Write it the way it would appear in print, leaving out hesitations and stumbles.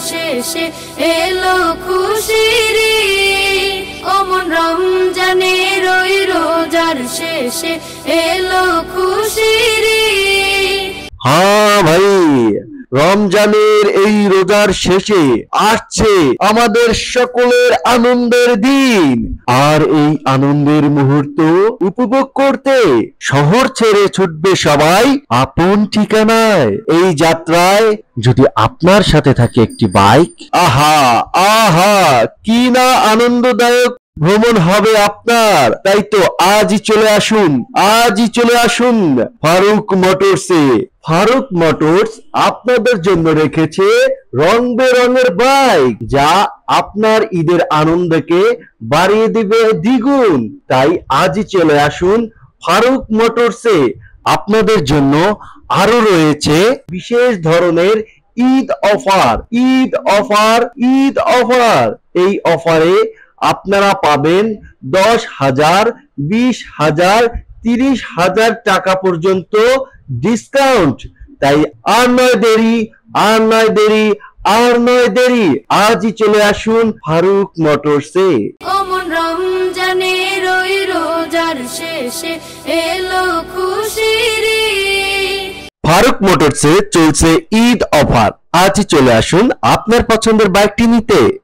শেষে এলো খুশির ঈদ। ওমন রমজানের ওই রোজার শেষে এলো খুশির ঈদ। হ্যাঁ ভাই, রমজানের এই রোজার শেষে আসছে আমাদের সকলের আনন্দের দিন। আর এই আনন্দের মুহূর্ত উপভোগ করতে শহর ছেড়ে ছুটবে সবাই আপন ঠিকানায়। এই যাত্রায় যদি আপনার সাথে থাকে একটি বাইক, আহা আহা, কি না আনন্দদায়ক ভ্রমণ হবে আপনার। তাই তো আজই চলে আসুন, আজই চলে আসুন ফারুক মোটরসে। ফারুক মোটরস আপনাদের জন্য রেখেছে রং বেরঙের বাইক, যা আপনার ঈদের আনন্দকে বাড়িয়ে দিবে দ্বিগুণ। তাই আজই চলে আসুন ফারুক মোটরসে। আপনাদের জন্য আরো রয়েছে বিশেষ ধরনের Eid offer, Eid offer, Eid offer. এই অফারে আপনারা পাবেন 10,000, 20,000, 30,000 টাকা পর্যন্ত ডিসকাউন্ট। তাই আর নয় দেরি, আর নয় দেরি, আর নয় দেরি, আজই চলে আসুন ফারুক মোটরসে। ওমন রমজানের ওই রোজার শেষে এলো খুশির ঈদ। ফারুক মোটরসে চলছে ঈদ অফার। আজই চলে আসুন আপনার পছন্দের বাইকটি নিতে।